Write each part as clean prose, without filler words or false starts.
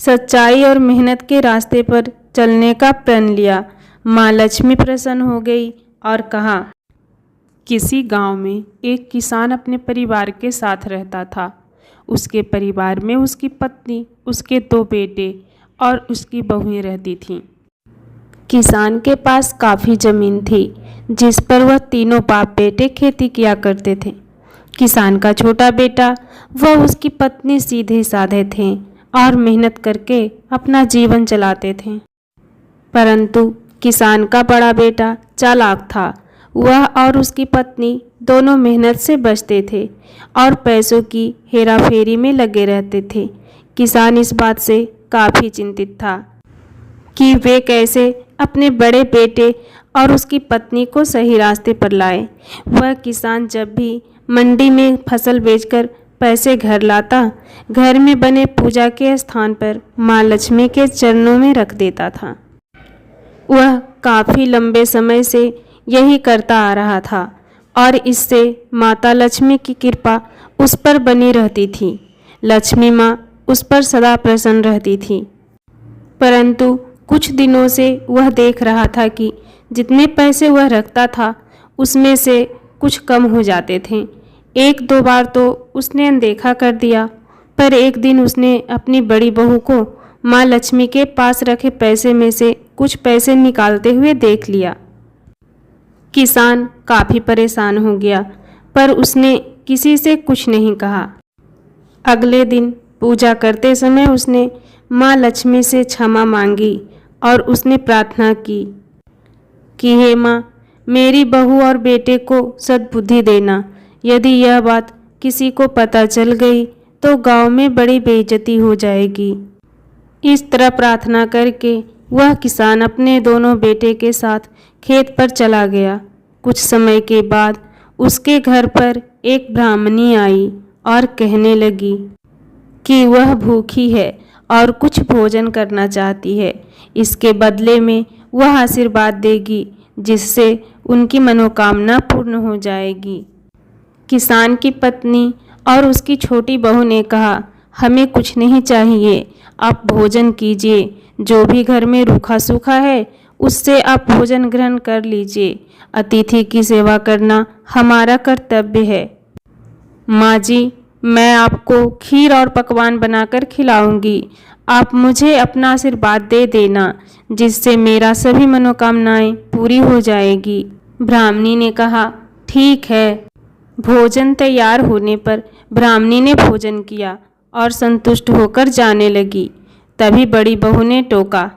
सच्चाई और मेहनत के रास्ते पर चलने का प्रण लिया। माँ लक्ष्मी प्रसन्न हो गई और कहा, किसी गांव में एक किसान अपने परिवार के साथ रहता था। उसके परिवार में उसकी पत्नी, उसके 2 बेटे और उसकी बहुएं रहती थीं। किसान के पास काफ़ी ज़मीन थी जिस पर वह तीनों बाप बेटे खेती किया करते थे। किसान का छोटा बेटा वह उसकी पत्नी सीधे साधे थे और मेहनत करके अपना जीवन चलाते थे। परंतु किसान का बड़ा बेटा चालाक था। वह और उसकी पत्नी दोनों मेहनत से बचते थे और पैसों की हेराफेरी में लगे रहते थे। किसान इस बात से काफ़ी चिंतित था कि वे कैसे अपने बड़े बेटे और उसकी पत्नी को सही रास्ते पर लाए। वह किसान जब भी मंडी में फसल बेचकर पैसे घर लाता, घर में बने पूजा के स्थान पर माँ लक्ष्मी के चरणों में रख देता था। वह काफ़ी लंबे समय से यही करता आ रहा था और इससे माता लक्ष्मी की कृपा उस पर बनी रहती थी। लक्ष्मी माँ उस पर सदा प्रसन्न रहती थी। परंतु कुछ दिनों से वह देख रहा था कि जितने पैसे वह रखता था उसमें से कुछ कम हो जाते थे। 1-2 बार तो उसने अनदेखा कर दिया, पर एक दिन उसने अपनी बड़ी बहू को माँ लक्ष्मी के पास रखे पैसे में से कुछ पैसे निकालते हुए देख लिया। किसान काफ़ी परेशान हो गया, पर उसने किसी से कुछ नहीं कहा। अगले दिन पूजा करते समय उसने माँ लक्ष्मी से क्षमा मांगी और उसने प्रार्थना की कि हे माँ, मेरी बहू और बेटे को सद्बुद्धि देना। यदि यह बात किसी को पता चल गई तो गांव में बड़ी बेइज्जती हो जाएगी। इस तरह प्रार्थना करके वह किसान अपने दोनों बेटे के साथ खेत पर चला गया। कुछ समय के बाद उसके घर पर एक ब्राह्मणी आई और कहने लगी कि वह भूखी है और कुछ भोजन करना चाहती है। इसके बदले में वह आशीर्वाद देगी जिससे उनकी मनोकामना पूर्ण हो जाएगी। किसान की पत्नी और उसकी छोटी बहू ने कहा, हमें कुछ नहीं चाहिए, आप भोजन कीजिए। जो भी घर में रूखा सूखा है उससे आप भोजन ग्रहण कर लीजिए। अतिथि की सेवा करना हमारा कर्तव्य है। माँ जी, मैं आपको खीर और पकवान बनाकर खिलाऊंगी। आप मुझे अपना आशीर्वाद दे देना जिससे मेरा सभी मनोकामनाएं पूरी हो जाएगी। ब्राह्मणी ने कहा, ठीक है। भोजन तैयार होने पर ब्राह्मणी ने भोजन किया और संतुष्ट होकर जाने लगी। तभी बड़ी बहू ने टोका,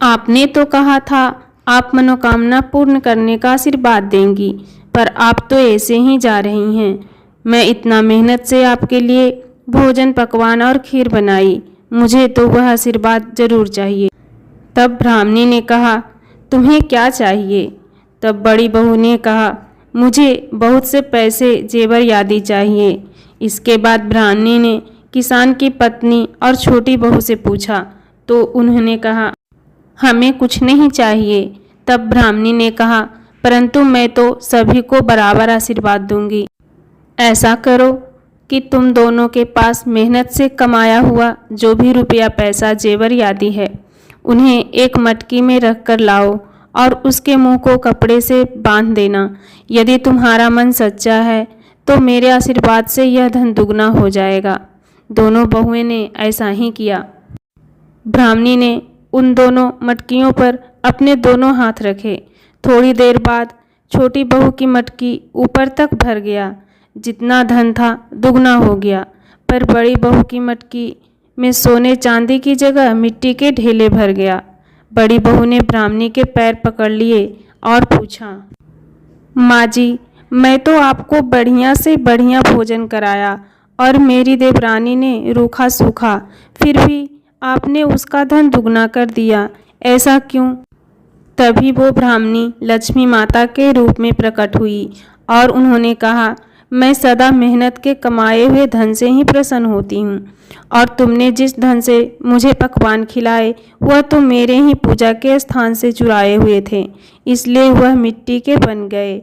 आपने तो कहा था आप मनोकामना पूर्ण करने का आशीर्वाद देंगी, पर आप तो ऐसे ही जा रही हैं। मैं इतना मेहनत से आपके लिए भोजन पकवान और खीर बनाई, मुझे तो वह आशीर्वाद जरूर चाहिए। तब ब्राह्मणी ने कहा, तुम्हें क्या चाहिए? तब बड़ी बहू ने कहा, मुझे बहुत से पैसे जेवर आदि चाहिए। इसके बाद ब्राह्मणी ने किसान की पत्नी और छोटी बहू से पूछा तो उन्होंने कहा, हमें कुछ नहीं चाहिए। तब ब्राह्मणी ने कहा, परंतु मैं तो सभी को बराबर आशीर्वाद दूंगी। ऐसा करो कि तुम दोनों के पास मेहनत से कमाया हुआ जो भी रुपया पैसा जेवर आदि है उन्हें एक मटकी में रख कर लाओ और उसके मुंह को कपड़े से बांध देना। यदि तुम्हारा मन सच्चा है तो मेरे आशीर्वाद से यह धन दुगना हो जाएगा। दोनों बहुएं ने ऐसा ही किया। ब्राह्मणी ने उन दोनों मटकियों पर अपने दोनों हाथ रखे। थोड़ी देर बाद छोटी बहू की मटकी ऊपर तक भर गया। जितना धन था दुगना हो गया, पर बड़ी बहू की मटकी में सोने चांदी की जगह मिट्टी के ढेले भर गया। बड़ी बहू ने ब्राह्मणी के पैर पकड़ लिए और पूछा, माँ जी, मैं तो आपको बढ़िया से बढ़िया भोजन कराया और मेरी देवरानी ने रूखा सूखा, फिर भी आपने उसका धन दुगना कर दिया, ऐसा क्यों? तभी वो ब्राह्मणी लक्ष्मी माता के रूप में प्रकट हुई और उन्होंने कहा, मैं सदा मेहनत के कमाए हुए धन से ही प्रसन्न होती हूँ और तुमने जिस धन से मुझे पकवान खिलाए वह तो मेरे ही पूजा के स्थान से चुराए हुए थे, इसलिए वह मिट्टी के बन गए।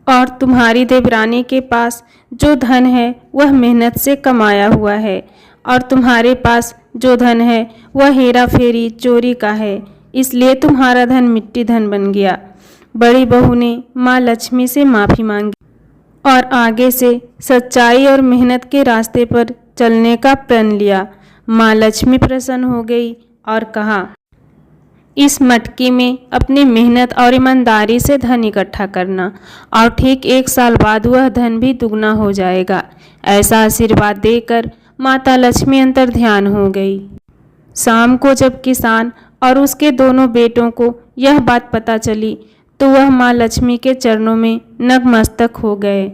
और तुम्हारी देवरानी के पास जो धन है वह मेहनत से कमाया हुआ है और तुम्हारे पास जो धन है वह हेरा फेरी चोरी का है, इसलिए तुम्हारा धन मिट्टी धन बन गया। बड़ी बहू ने माँ लक्ष्मी से माफ़ी मांगी और आगे से सच्चाई और मेहनत के रास्ते पर चलने का प्रण लिया। माँ लक्ष्मी प्रसन्न हो गई और कहा, इस मटकी में अपनी मेहनत और ईमानदारी से धन इकट्ठा करना और ठीक 1 साल बाद वह धन भी दुगना हो जाएगा। ऐसा आशीर्वाद देकर माता लक्ष्मी अंतर्ध्यान हो गई। शाम को जब किसान और उसके दोनों बेटों को यह बात पता चली तो वह माँ लक्ष्मी के चरणों में नतमस्तक हो गए।